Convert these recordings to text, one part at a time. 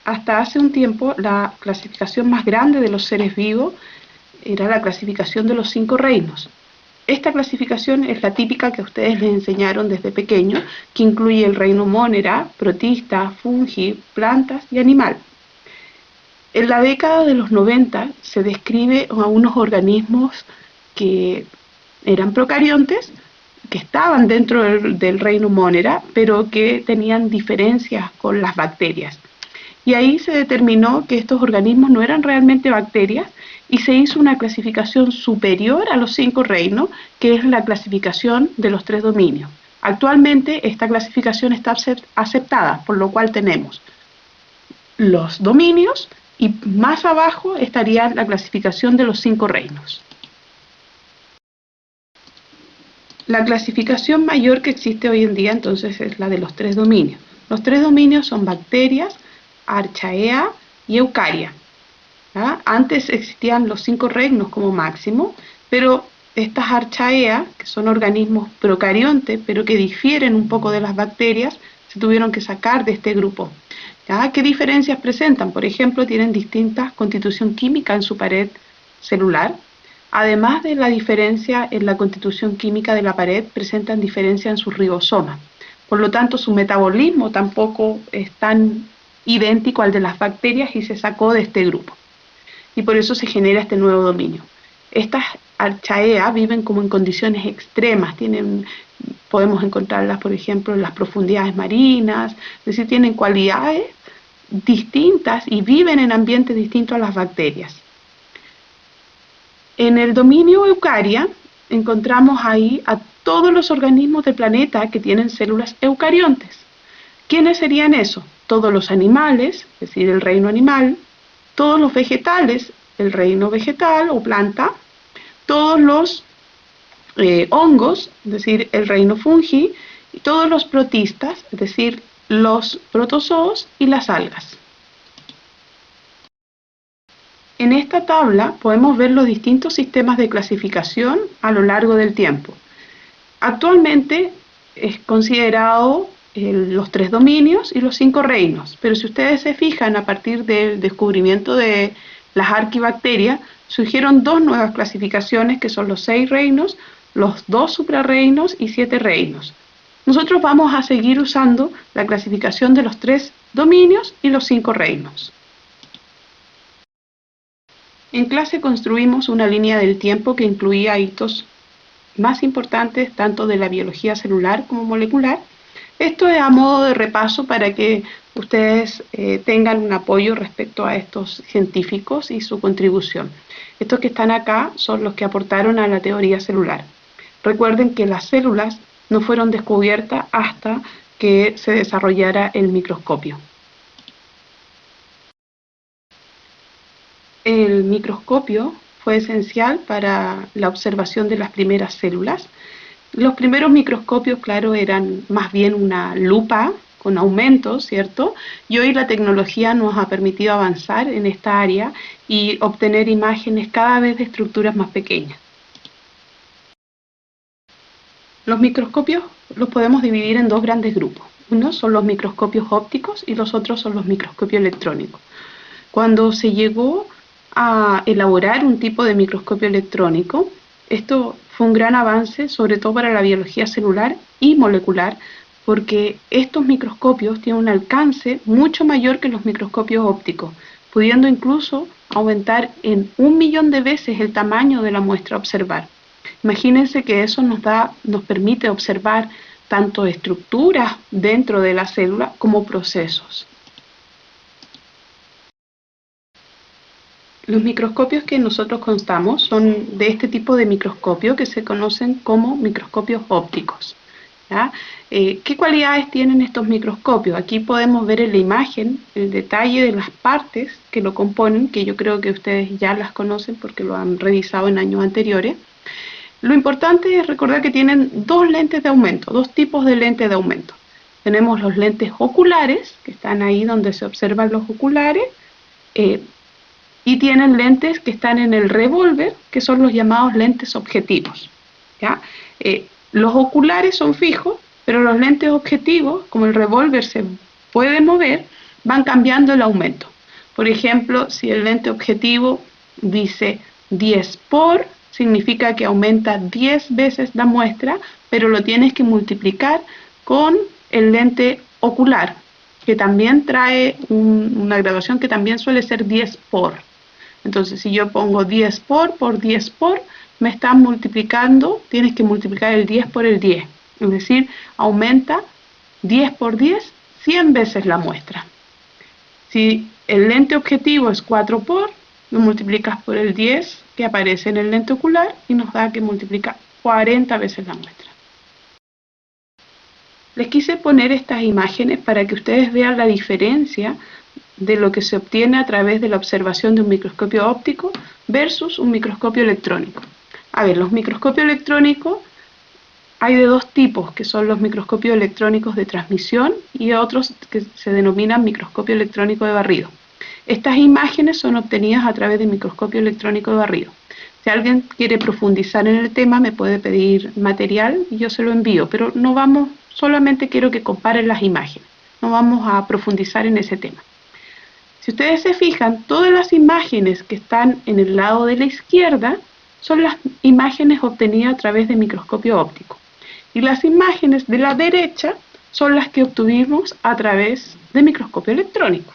hasta hace un tiempo la clasificación más grande de los seres vivos era la clasificación de los 5 reinos. Esta clasificación es la típica que ustedes les enseñaron desde pequeño, que incluye el reino Monera, protista, fungi, plantas y animal. En la década de los 90 se describe a unos organismos que eran procariontes, que estaban dentro del reino Monera, pero que tenían diferencias con las bacterias. Y ahí se determinó que estos organismos no eran realmente bacterias y se hizo una clasificación superior a los 5 reinos, que es la clasificación de los 3 dominios. Actualmente esta clasificación está aceptada, por lo cual tenemos los dominios y más abajo estaría la clasificación de los 5 reinos. La clasificación mayor que existe hoy en día entonces es la de los 3 dominios. Los 3 dominios son bacterias, Archaea y Eukarya. ¿Ah? Antes existían los 5 reinos como máximo, pero estas Archaea, que son organismos procariontes, pero que difieren un poco de las bacterias, se tuvieron que sacar de este grupo. ¿Ah? ¿Qué diferencias presentan? Por ejemplo, tienen distinta constitución química en su pared celular. Además de la diferencia en la constitución química de la pared, presentan diferencia en sus ribosomas. Por lo tanto, su metabolismo tampoco es tan idéntico al de las bacterias y se sacó de este grupo. Y por eso se genera este nuevo dominio. Estas Archaea viven como en condiciones extremas, podemos encontrarlas, por ejemplo, en las profundidades marinas, es decir, tienen cualidades distintas y viven en ambientes distintos a las bacterias. En el dominio Eukarya encontramos ahí a todos los organismos del planeta que tienen células eucariontes. ¿Quiénes serían esos? Todos los animales, es decir, el reino animal, todos los vegetales, el reino vegetal o planta, todos los hongos, es decir, el reino fungi, y todos los protistas, es decir, los protozoos y las algas. En esta tabla podemos ver los distintos sistemas de clasificación a lo largo del tiempo. Actualmente es considerado los 3 dominios y los 5 reinos, pero si ustedes se fijan, a partir del descubrimiento de las arquibacterias, surgieron 2 nuevas clasificaciones que son los 6 reinos, los 2 suprarreinos y 7 reinos. Nosotros vamos a seguir usando la clasificación de los 3 dominios y los 5 reinos. En clase construimos una línea del tiempo que incluía hitos más importantes tanto de la biología celular como molecular. Esto es a modo de repaso para que ustedes tengan un apoyo respecto a estos científicos y su contribución. Estos que están acá son los que aportaron a la teoría celular. Recuerden que las células no fueron descubiertas hasta que se desarrollara el microscopio. El microscopio fue esencial para la observación de las primeras células. Los primeros microscopios, claro, eran más bien una lupa con aumentos, ¿cierto? Y hoy la tecnología nos ha permitido avanzar en esta área y obtener imágenes cada vez de estructuras más pequeñas. Los microscopios los podemos dividir en 2 grandes grupos. Unos son los microscopios ópticos y los otros son los microscopios electrónicos. Cuando se llegó a elaborar un tipo de microscopio electrónico, esto fue un gran avance, sobre todo para la biología celular y molecular, porque estos microscopios tienen un alcance mucho mayor que los microscopios ópticos, pudiendo incluso aumentar en 1.000.000 de veces el tamaño de la muestra a observar. Imagínense que eso nos permite observar tanto estructuras dentro de la célula como procesos. Los microscopios que nosotros contamos son de este tipo de microscopio que se conocen como microscopios ópticos. ¿Ya? ¿Qué cualidades tienen estos microscopios? Aquí podemos ver en la imagen el detalle de las partes que lo componen, que yo creo que ustedes ya las conocen porque lo han revisado en años anteriores. Lo importante es recordar que tienen 2 lentes de aumento, 2 tipos de lentes de aumento. Tenemos los lentes oculares, que están ahí donde se observan los oculares, y tienen lentes que están en el revólver, que son los llamados lentes objetivos. ¿Ya? Los oculares son fijos, pero los lentes objetivos, como el revólver se puede mover, van cambiando el aumento. Por ejemplo, si el lente objetivo dice 10 por, significa que aumenta 10 veces la muestra, pero lo tienes que multiplicar con el lente ocular, que también trae una graduación que también suele ser 10 por. Entonces, si yo pongo 10 por 10 por, me está multiplicando, tienes que multiplicar el 10 por el 10. Es decir, aumenta 10 por 10, 100 veces la muestra. Si el lente objetivo es 4 por, lo multiplicas por el 10 que aparece en el lente ocular y nos da que multiplica 40 veces la muestra. Les quise poner estas imágenes para que ustedes vean la diferencia de lo que se obtiene a través de la observación de un microscopio óptico versus un microscopio electrónico. A ver, los microscopios electrónicos hay de dos tipos, que son los microscopios electrónicos de transmisión y otros que se denominan microscopio electrónico de barrido. Estas imágenes son obtenidas a través de microscopio electrónico de barrido. Si alguien quiere profundizar en el tema, me puede pedir material y yo se lo envío, pero no vamos, solamente quiero que comparen las imágenes, no vamos a profundizar en ese tema. Si ustedes se fijan, todas las imágenes que están en el lado de la izquierda son las imágenes obtenidas a través de microscopio óptico. Y las imágenes de la derecha son las que obtuvimos a través de microscopio electrónico.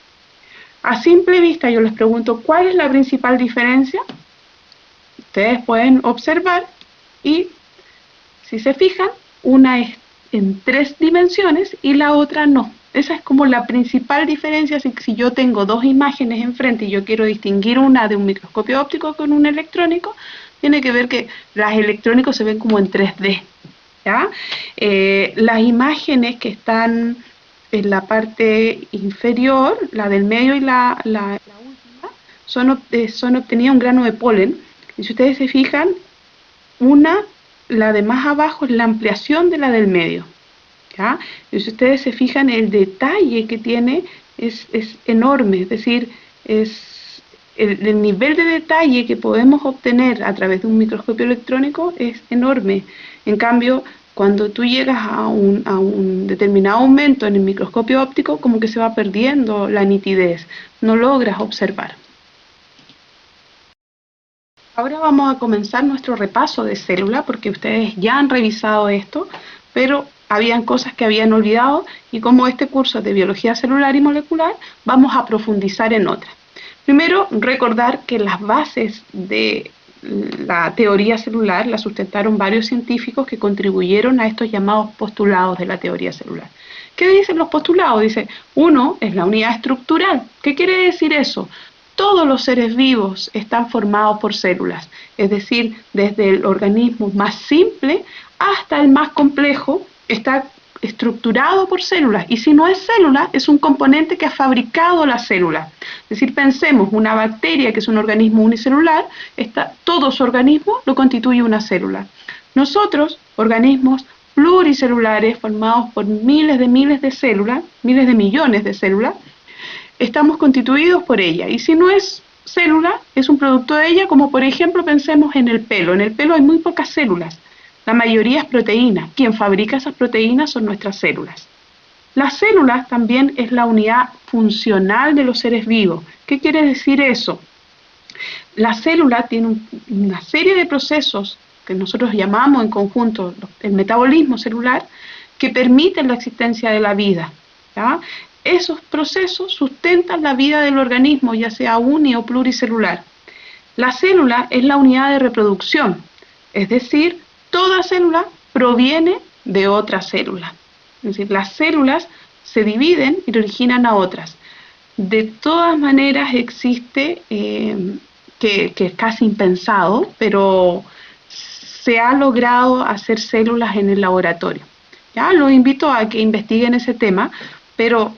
A simple vista yo les pregunto, ¿cuál es la principal diferencia? Ustedes pueden observar y, si se fijan, una es en 3 dimensiones y la otra no. Esa es como la principal diferencia. Si yo tengo dos imágenes enfrente y yo quiero distinguir una de un microscopio óptico con un electrónico, tiene que ver que las electrónicos se ven como en 3D. ¿Ya? Las imágenes que están en la parte inferior, la del medio y la última, son obtenidas un grano de polen. Y si ustedes se fijan, la de más abajo es la ampliación de la del medio. ¿Ya? Y si ustedes se fijan, el detalle que tiene es enorme, es decir, el nivel de detalle que podemos obtener a través de un microscopio electrónico es enorme. En cambio, cuando tú llegas a un determinado aumento en el microscopio óptico, como que se va perdiendo la nitidez, no logras observar. Ahora vamos a comenzar nuestro repaso de célula, porque ustedes ya han revisado esto, pero habían cosas que habían olvidado, y como este curso es de biología celular y molecular, vamos a profundizar en otras. Primero, recordar que las bases de la teoría celular la sustentaron varios científicos que contribuyeron a estos llamados postulados de la teoría celular. ¿Qué dicen los postulados? Dice, uno es la unidad estructural. ¿Qué quiere decir eso? Todos los seres vivos están formados por células, es decir, desde el organismo más simple hasta el más complejo está estructurado por células, y si no es célula, es un componente que ha fabricado la célula. Es decir, pensemos, una bacteria, que es un organismo unicelular, todo su organismo lo constituye una célula. Nosotros, organismos pluricelulares formados por miles de células, miles de millones de células, estamos constituidos por ella, y si no es célula, es un producto de ella, como por ejemplo pensemos en el pelo. En el pelo hay muy pocas células, la mayoría es proteína. Quien fabrica esas proteínas son nuestras células. Las células también es la unidad funcional de los seres vivos. ¿Qué quiere decir eso? La célula tiene una serie de procesos que nosotros llamamos en conjunto el metabolismo celular, que permiten la existencia de la vida, ¿ya? Esos procesos sustentan la vida del organismo, ya sea uni o pluricelular. La célula es la unidad de reproducción, es decir, toda célula proviene de otra célula. Es decir, las células se dividen y originan a otras. De todas maneras existe, que es casi impensado, pero se ha logrado hacer células en el laboratorio. ¿Ya? Los invito a que investiguen ese tema, pero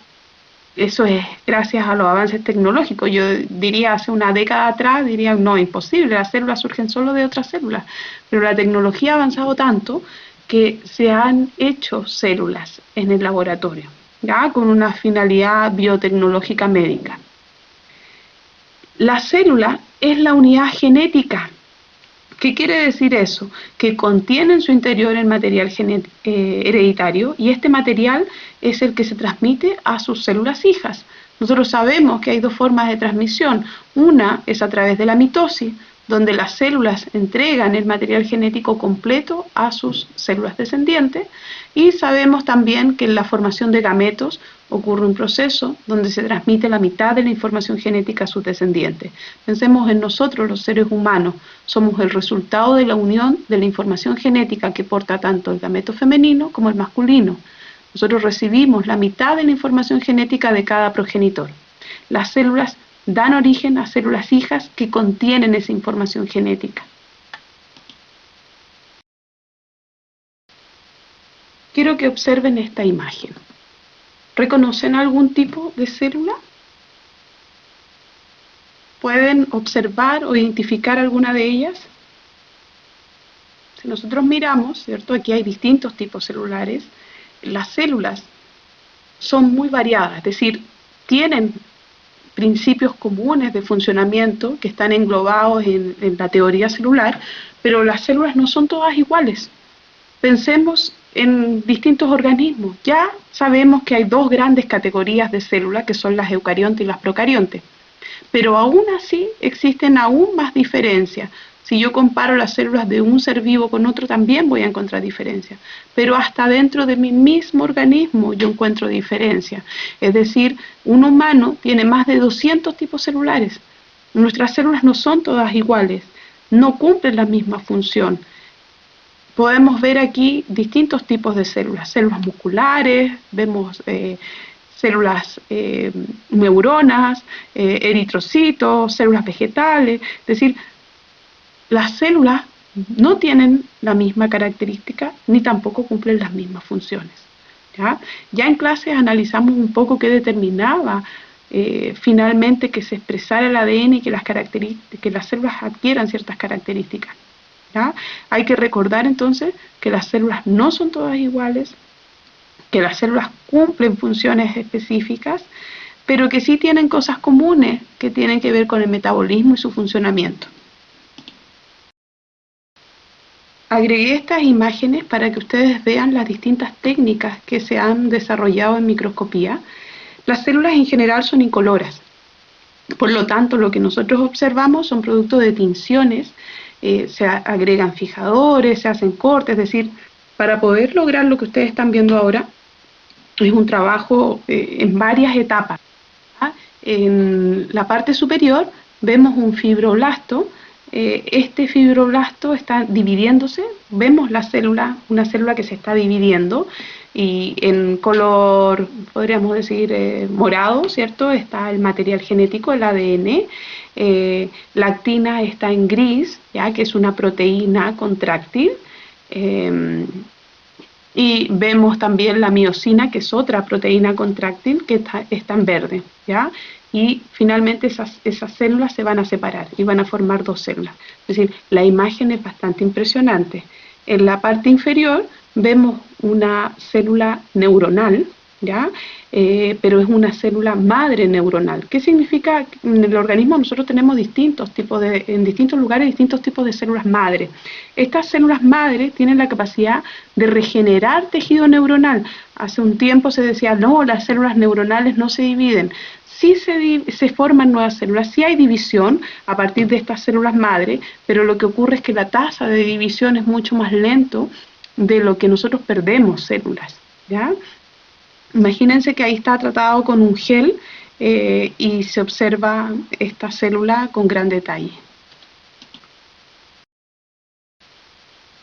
eso es gracias a los avances tecnológicos. Yo diría, hace una década atrás, diría, no, imposible, las células surgen solo de otras células. Pero la tecnología ha avanzado tanto que se han hecho células en el laboratorio, ¿ya? Con una finalidad biotecnológica médica. La célula es la unidad genética. ¿Qué quiere decir eso? Que contiene en su interior el material hereditario, y este material es el que se transmite a sus células hijas. Nosotros sabemos que hay dos formas de transmisión. Una es a través de la mitosis, donde las células entregan el material genético completo a sus células descendientes, y sabemos también que en la formación de gametos ocurre un proceso donde se transmite la mitad de la información genética a sus descendientes. Pensemos en nosotros, los seres humanos, somos el resultado de la unión de la información genética que porta tanto el gameto femenino como el masculino. Nosotros recibimos la mitad de la información genética de cada progenitor. Las células dan origen a células hijas que contienen esa información genética. Quiero que observen esta imagen. ¿Reconocen algún tipo de célula? ¿Pueden observar o identificar alguna de ellas? Si nosotros miramos, ¿cierto? Aquí hay distintos tipos celulares. Las células son muy variadas, es decir, tienen principios comunes de funcionamiento que están englobados en la teoría celular, pero las células no son todas iguales. Pensemos en distintos organismos. Ya sabemos que hay dos grandes categorías de células, que son las eucariontes y las procariontes, pero aún así existen aún más diferencias. Si yo comparo las células de un ser vivo con otro, también voy a encontrar diferencias. Pero hasta dentro de mi mismo organismo yo encuentro diferencias. Es decir, un humano tiene más de 200 tipos celulares. Nuestras células no son todas iguales, no cumplen la misma función. Podemos ver aquí distintos tipos de células musculares, vemos células neuronas, eritrocitos, células vegetales, es decir, las células no tienen la misma característica ni tampoco cumplen las mismas funciones. Ya en clases analizamos un poco qué determinaba finalmente que se expresara el ADN y que las células adquieran ciertas características. ¿Ya? Hay que recordar entonces que las células no son todas iguales, que las células cumplen funciones específicas, pero que sí tienen cosas comunes que tienen que ver con el metabolismo y su funcionamiento. Agregué estas imágenes para que ustedes vean las distintas técnicas que se han desarrollado en microscopía. Las células en general son incoloras, por lo tanto lo que nosotros observamos son productos de tinciones, se agregan fijadores, se hacen cortes, es decir, para poder lograr lo que ustedes están viendo ahora, es un trabajo en varias etapas. En la parte superior vemos un fibroblasto. Este fibroblasto está dividiéndose, vemos la célula, una célula que se está dividiendo, y en color, podríamos decir, morado, ¿cierto? Está el material genético, el ADN. La actina está en gris, ¿ya? Que es una proteína contráctil. Y vemos también la miosina, que es otra proteína contráctil, que está en verde, ¿ya? Y finalmente esas células se van a separar y van a formar dos células. Es decir, la imagen es bastante impresionante. En la parte inferior vemos una célula neuronal, ¿ya? Pero es una célula madre neuronal. ¿Qué significa? En el organismo nosotros tenemos en distintos lugares distintos tipos de células madre. Estas células madre tienen la capacidad de regenerar tejido neuronal. Hace un tiempo se decía, no, las células neuronales no se dividen. Sí se forman nuevas células, sí hay división a partir de estas células madre, pero lo que ocurre es que la tasa de división es mucho más lento de lo que nosotros perdemos células, ¿ya? Imagínense que ahí está tratado con un gel y se observa esta célula con gran detalle.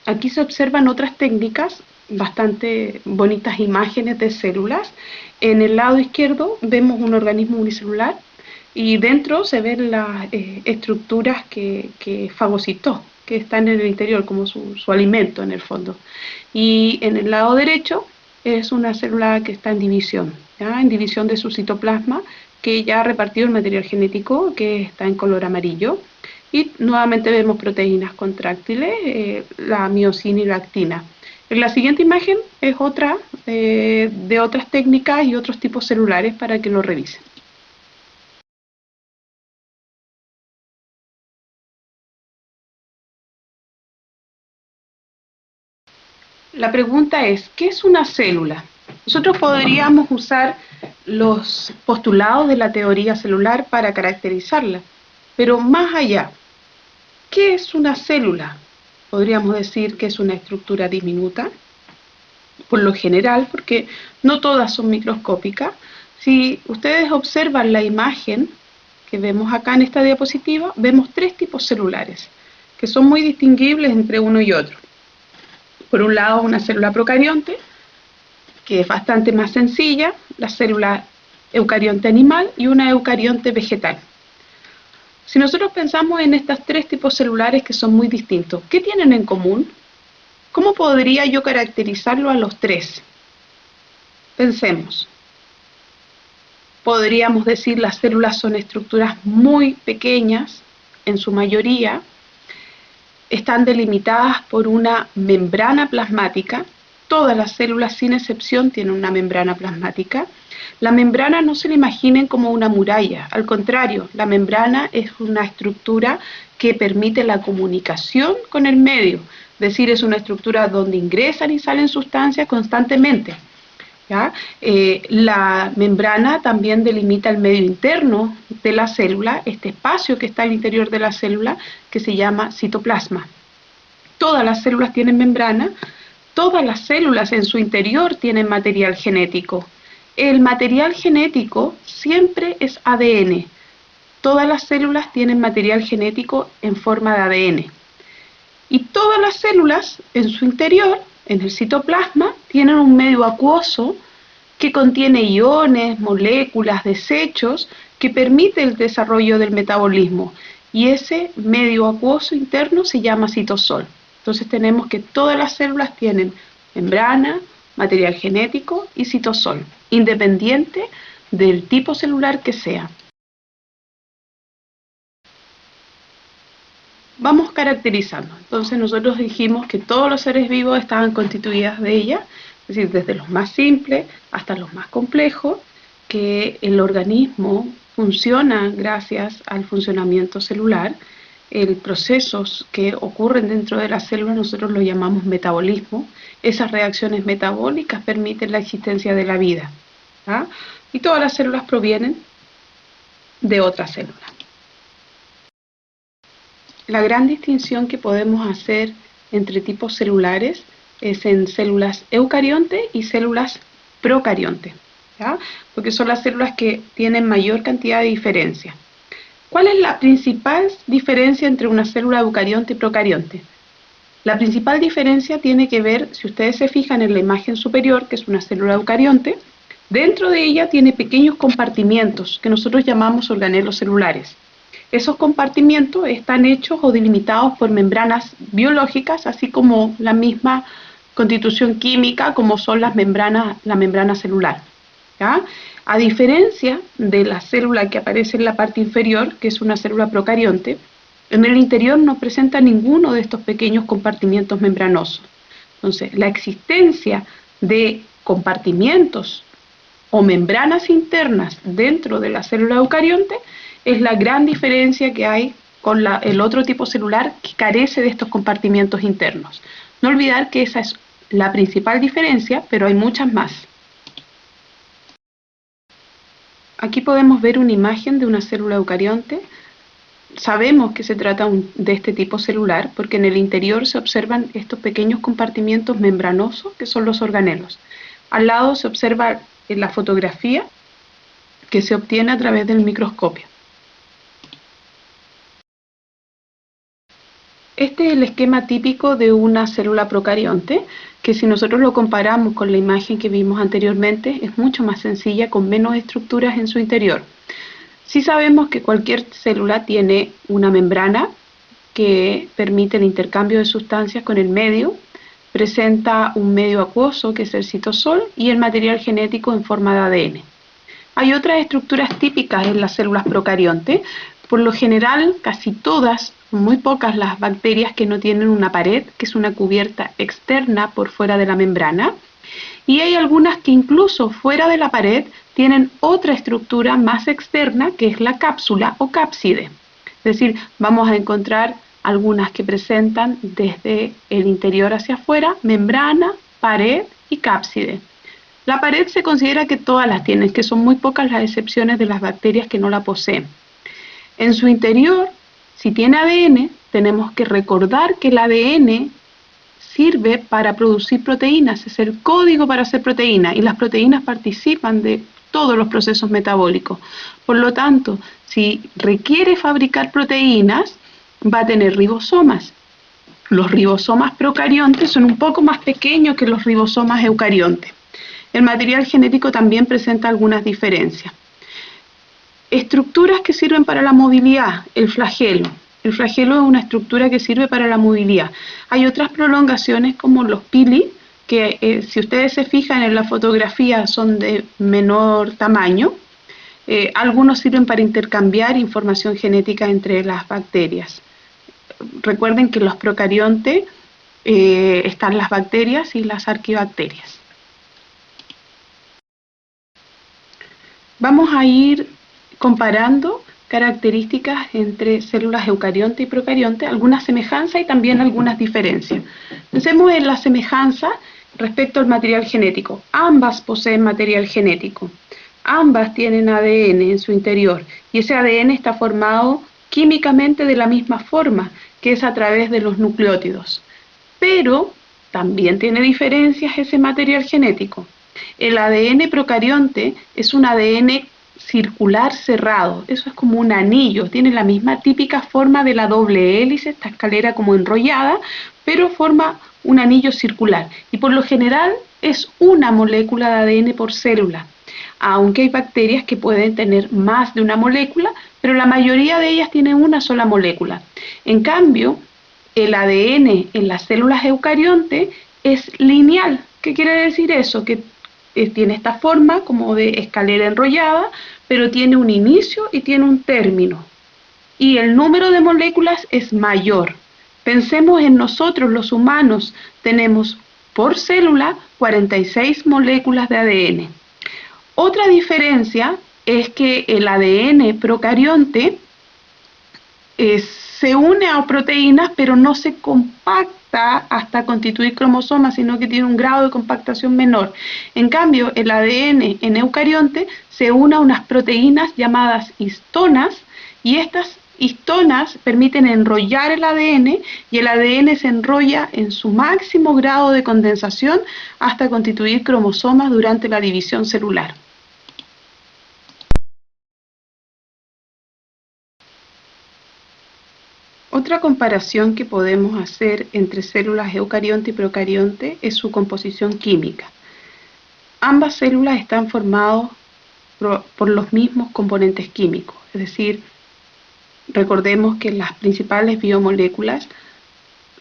Aquí se observan otras técnicas, bastante bonitas imágenes de células. En el lado izquierdo vemos un organismo unicelular y dentro se ven las estructuras que fagocitó, que están en el interior como su alimento en el fondo. Y en el lado derecho es una célula que está en división, ¿ya? En división de su citoplasma, que ya ha repartido el material genético, que está en color amarillo. Y nuevamente vemos proteínas contráctiles, la miosina y la actina. En la siguiente imagen es otra de otras técnicas y otros tipos celulares para que lo revisen. La pregunta es, ¿qué es una célula? Nosotros podríamos usar los postulados de la teoría celular para caracterizarla. Pero más allá, ¿qué es una célula? Podríamos decir que es una estructura diminuta, por lo general, porque no todas son microscópicas. Si ustedes observan la imagen que vemos acá en esta diapositiva, vemos tres tipos celulares, que son muy distinguibles entre uno y otro. Por un lado, una célula procarionte, que es bastante más sencilla, la célula eucarionte animal y una eucarionte vegetal. Si nosotros pensamos en estos tres tipos celulares que son muy distintos, ¿qué tienen en común? ¿Cómo podría yo caracterizarlo a los tres? Pensemos. Podríamos decir las células son estructuras muy pequeñas, en su mayoría, están delimitadas por una membrana plasmática. Todas las células, sin excepción, tienen una membrana plasmática. La membrana no se la imaginen como una muralla, al contrario, la membrana es una estructura que permite la comunicación con el medio, es decir, es una estructura donde ingresan y salen sustancias constantemente. ¿Ya? La membrana también delimita el medio interno de la célula, este espacio que está al interior de la célula, que se llama citoplasma. Todas las células tienen membrana, todas las células en su interior tienen material genético. El material genético siempre es ADN. Todas las células tienen material genético en forma de ADN. Y todas las células en su interior, en el citoplasma, tienen un medio acuoso que contiene iones, moléculas, desechos, que permite el desarrollo del metabolismo. Y ese medio acuoso interno se llama citosol. Entonces tenemos que todas las células tienen membrana, material genético y citosol, independiente del tipo celular que sea. Vamos caracterizando. Entonces nosotros dijimos que todos los seres vivos estaban constituidos de ella, es decir, desde los más simples hasta los más complejos, que el organismo funciona gracias al funcionamiento celular. Procesos que ocurren dentro de la célula nosotros lo llamamos metabolismo. Esas reacciones metabólicas permiten la existencia de la vida, ¿ah? Y todas las células provienen de otras células. La gran distinción que podemos hacer entre tipos celulares es en células eucarionte y células procarionte, ¿ya? Porque son las células que tienen mayor cantidad de diferencia. ¿Cuál es la principal diferencia entre una célula eucarionte y procarionte? La principal diferencia tiene que ver, si ustedes se fijan en la imagen superior, que es una célula eucarionte, dentro de ella tiene pequeños compartimientos que nosotros llamamos organelos celulares. Esos compartimientos están hechos o delimitados por membranas biológicas, así como la misma constitución química, como son la membrana celular, ¿ya? A diferencia de la célula que aparece en la parte inferior, que es una célula procarionte, en el interior no presenta ninguno de estos pequeños compartimientos membranosos. Entonces, la existencia de compartimientos o membranas internas dentro de la célula eucarionte es la gran diferencia que hay con el otro tipo celular que carece de estos compartimientos internos. No olvidar que esa es la principal diferencia, pero hay muchas más. Aquí podemos ver una imagen de una célula eucarionte. Sabemos que se trata de este tipo celular porque en el interior se observan estos pequeños compartimientos membranosos que son los organelos. Al lado se observa la fotografía que se obtiene a través del microscopio. Este es el esquema típico de una célula procarionte, que si nosotros lo comparamos con la imagen que vimos anteriormente, es mucho más sencilla, con menos estructuras en su interior. Sí sabemos que cualquier célula tiene una membrana que permite el intercambio de sustancias con el medio, presenta un medio acuoso que es el citosol y el material genético en forma de ADN. Hay otras estructuras típicas en las células procariontes. Por lo general, casi todas, muy pocas las bacterias que no tienen una pared, que es una cubierta externa por fuera de la membrana, y hay algunas que incluso fuera de la pared tienen otra estructura más externa, que es la cápsula o cápside. Es decir, vamos a encontrar algunas que presentan desde el interior hacia afuera membrana, pared y cápside. La pared se considera que todas las tienen, que son muy pocas las excepciones de las bacterias que no la poseen. En su interior, si tiene ADN, tenemos que recordar que el ADN sirve para producir proteínas, es el código para hacer proteínas, y las proteínas participan de todos los procesos metabólicos. Por lo tanto, si requiere fabricar proteínas, va a tener ribosomas. Los ribosomas procariontes son un poco más pequeños que los ribosomas eucariontes. El material genético también presenta algunas diferencias. Estructuras que sirven para la movilidad, el flagelo. El flagelo es una estructura que sirve para la movilidad. Hay otras prolongaciones como los pili, que si ustedes se fijan en la fotografía son de menor tamaño. Algunos sirven para intercambiar información genética entre las bacterias. Recuerden que en los procariontes están las bacterias y las arquibacterias. Vamos a ir comparando características entre células eucarionte y procarionte, algunas semejanzas y también algunas diferencias. Pensemos en la semejanza respecto al material genético. Ambas poseen material genético, ambas tienen ADN en su interior y ese ADN está formado químicamente de la misma forma, que es a través de los nucleótidos. Pero también tiene diferencias ese material genético. El ADN procarionte es un ADN circular cerrado, eso es como un anillo, tiene la misma típica forma de la doble hélice, esta escalera como enrollada, pero forma un anillo circular y por lo general es una molécula de ADN por célula, aunque hay bacterias que pueden tener más de una molécula, pero la mayoría de ellas tienen una sola molécula. En cambio, el ADN en las células eucarionte es lineal. ¿Qué quiere decir eso? Que tiene esta forma como de escalera enrollada, pero tiene un inicio y tiene un término. Y el número de moléculas es mayor. Pensemos en nosotros, los humanos, tenemos por célula 46 moléculas de ADN. Otra diferencia es que el ADN procarionte se une a proteínas, pero no se compacta hasta constituir cromosomas, sino que tiene un grado de compactación menor. En cambio, el ADN en eucarionte se une a unas proteínas llamadas histonas, y estas histonas permiten enrollar el ADN, y el ADN se enrolla en su máximo grado de condensación hasta constituir cromosomas durante la división celular. Otra comparación que podemos hacer entre células eucarionte y procarionte es su composición química. Ambas células están formadas por los mismos componentes químicos, es decir, recordemos que las principales biomoléculas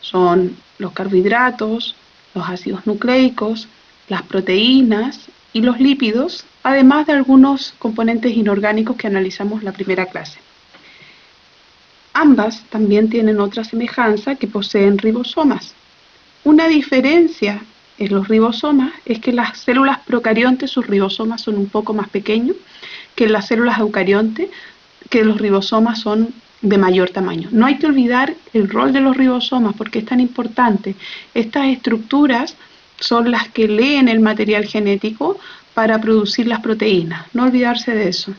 son los carbohidratos, los ácidos nucleicos, las proteínas y los lípidos, además de algunos componentes inorgánicos que analizamos en la primera clase. Ambas también tienen otra semejanza, que poseen ribosomas. Una diferencia en los ribosomas es que las células procariontes, sus ribosomas son un poco más pequeños que en las células eucariontes, que los ribosomas son de mayor tamaño. No hay que olvidar el rol de los ribosomas porque es tan importante. Estas estructuras son las que leen el material genético para producir las proteínas. No olvidarse de eso.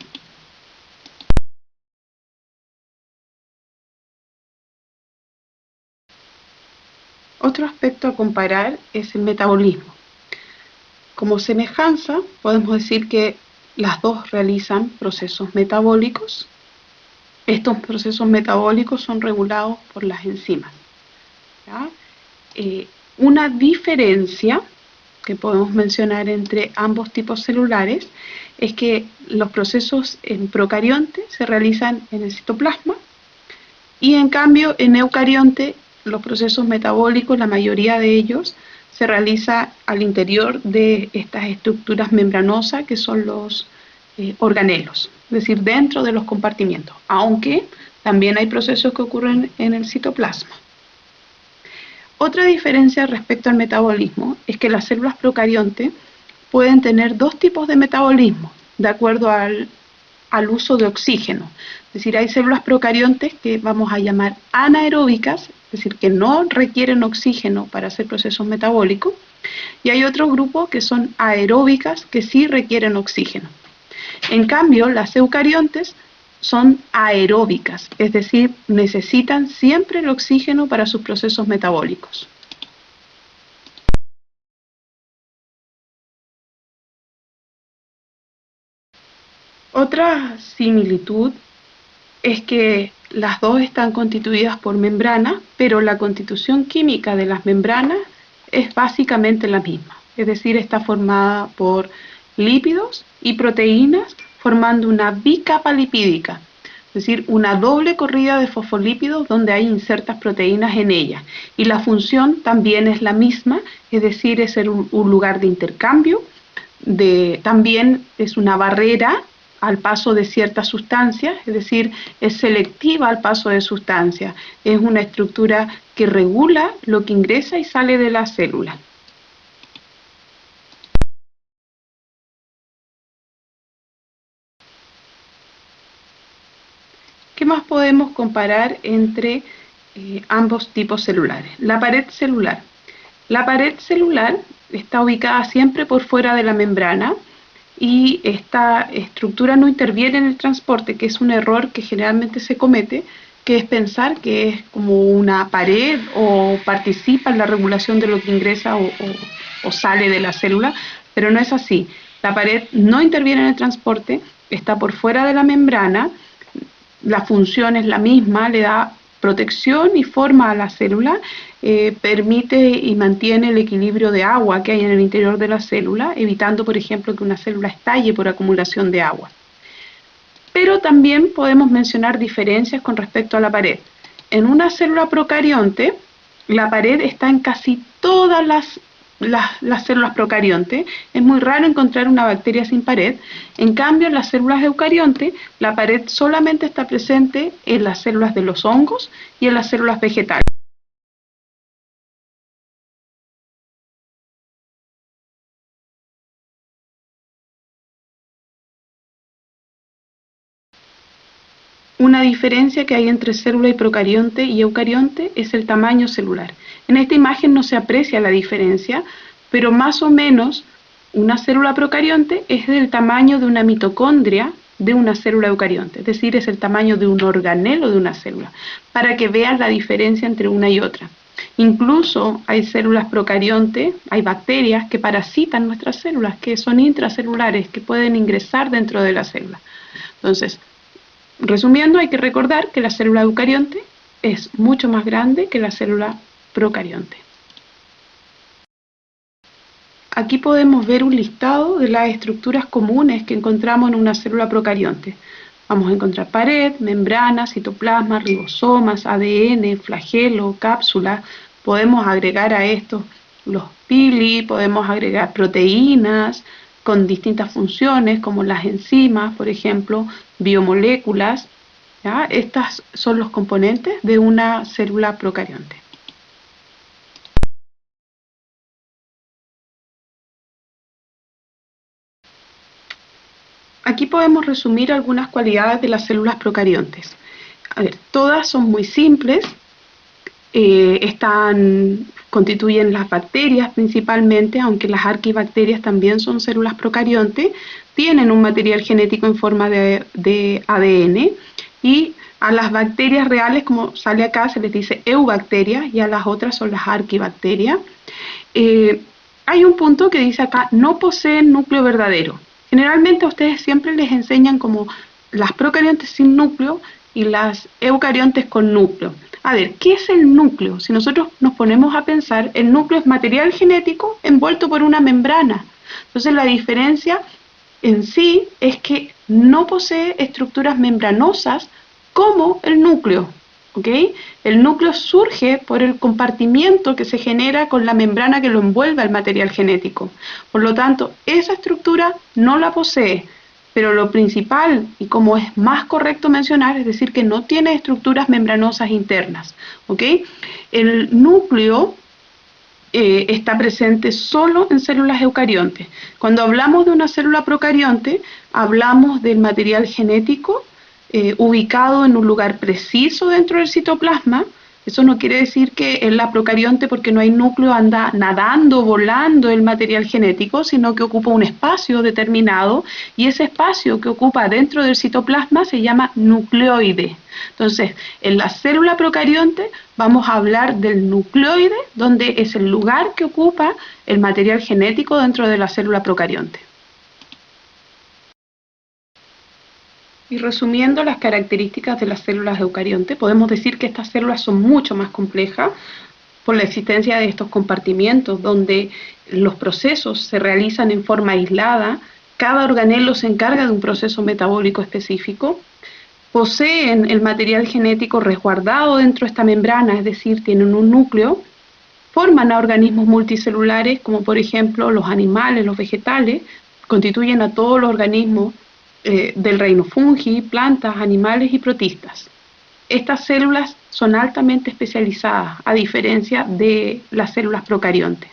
Otro aspecto a comparar es el metabolismo. Como semejanza, podemos decir que las dos realizan procesos metabólicos. Estos procesos metabólicos son regulados por las enzimas. Una diferencia que podemos mencionar entre ambos tipos celulares es que los procesos en procarionte se realizan en el citoplasma y en cambio en eucarionte los procesos metabólicos, la mayoría de ellos, se realiza al interior de estas estructuras membranosas que son los organelos, es decir, dentro de los compartimientos, aunque también hay procesos que ocurren en el citoplasma. Otra diferencia respecto al metabolismo es que las células procariontes pueden tener dos tipos de metabolismo, de acuerdo al uso de oxígeno. Es decir, hay células procariontes que vamos a llamar anaeróbicas, es decir, que no requieren oxígeno para hacer procesos metabólicos, Y hay otro grupo que son aeróbicas, que sí requieren oxígeno. En cambio, las eucariontes son aeróbicas, es decir, necesitan siempre el oxígeno para sus procesos metabólicos. Otra similitud es que las dos están constituidas por membranas, pero la constitución química de las membranas es básicamente la misma, es decir, está formada por lípidos y proteínas formando una bicapa lipídica, es decir, una doble corrida de fosfolípidos donde hay insertas proteínas en ella. Y la función también es la misma, es decir, es un lugar de intercambio, también es una barrera al paso de ciertas sustancias, es decir, es selectiva al paso de sustancias, es una estructura que regula lo que ingresa y sale de la célula. ¿Qué más podemos comparar entre ambos tipos celulares? La pared celular. La pared celular está ubicada siempre por fuera de la membrana, y esta estructura no interviene en el transporte, que es un error que generalmente se comete, que es pensar que es como una pared o participa en la regulación de lo que ingresa o sale de la célula, pero no es así. La pared no interviene en el transporte, está por fuera de la membrana, la función es la misma, le da protección y forma a la célula, permite y mantiene el equilibrio de agua que hay en el interior de la célula, evitando, por ejemplo, que una célula estalle por acumulación de agua. Pero también podemos mencionar diferencias con respecto a la pared. En una célula procarionte, la pared está en casi todas las células procariontes. Es muy raro encontrar una bacteria sin pared. En cambio, en las células eucariontes, la pared solamente está presente en las células de los hongos y en las células vegetales. Una diferencia que hay entre célula y procarionte y eucarionte es el tamaño celular. En esta imagen no se aprecia la diferencia, pero más o menos una célula procarionte es del tamaño de una mitocondria de una célula eucarionte, es decir, es el tamaño de un organelo de una célula, para que vean la diferencia entre una y otra. Incluso hay células procariontes, hay bacterias que parasitan nuestras células, que son intracelulares, que pueden ingresar dentro de la célula. Entonces, resumiendo, hay que recordar que la célula eucarionte es mucho más grande que la célula procarionte. Aquí podemos ver un listado de las estructuras comunes que encontramos en una célula procarionte. Vamos a encontrar pared, membrana, citoplasma, ribosomas, ADN, flagelo, cápsula. Podemos agregar a estos los pili, podemos agregar proteínas con distintas funciones, como las enzimas, por ejemplo, biomoléculas. ¿Ya? Estos son los componentes de una célula procarionte. Aquí podemos resumir algunas cualidades de las células procariontes. A ver, todas son muy simples, constituyen las bacterias principalmente, aunque las arquibacterias también son células procariontes, tienen un material genético en forma de ADN, y a las bacterias reales, como sale acá, se les dice eubacterias, y a las otras son las arquibacterias. Hay un punto que dice acá, no poseen núcleo verdadero. Generalmente a ustedes siempre les enseñan como las procariontes sin núcleo y las eucariontes con núcleo. A ver, ¿qué es el núcleo? Si nosotros nos ponemos a pensar, el núcleo es material genético envuelto por una membrana. Entonces la diferencia en sí es que no posee estructuras membranosas como el núcleo. ¿Okay? El núcleo surge por el compartimiento que se genera con la membrana que lo envuelve al material genético. Por lo tanto, esa estructura no la posee, pero lo principal, y como es más correcto mencionar, es decir, que no tiene estructuras membranosas internas. ¿Okay? El núcleo está presente solo en células eucariontes. Cuando hablamos de una célula procarionte, hablamos del material genético ubicado en un lugar preciso dentro del citoplasma, Eso no quiere decir que en la procarionte, porque no hay núcleo, anda nadando, volando el material genético, sino que ocupa un espacio determinado, y ese espacio que ocupa dentro del citoplasma se llama nucleoide. Entonces, en la célula procarionte vamos a hablar del nucleoide, donde es el lugar que ocupa el material genético dentro de la célula procarionte. Y resumiendo las características de las células eucarionte, podemos decir que estas células son mucho más complejas por la existencia de estos compartimientos donde los procesos se realizan en forma aislada, cada organelo se encarga de un proceso metabólico específico, poseen el material genético resguardado dentro de esta membrana, es decir, tienen un núcleo, forman a organismos multicelulares como por ejemplo los animales, los vegetales, constituyen a todos los organismos del reino fungi, plantas, animales y protistas. Estas células son altamente especializadas, a diferencia de las células procariontes.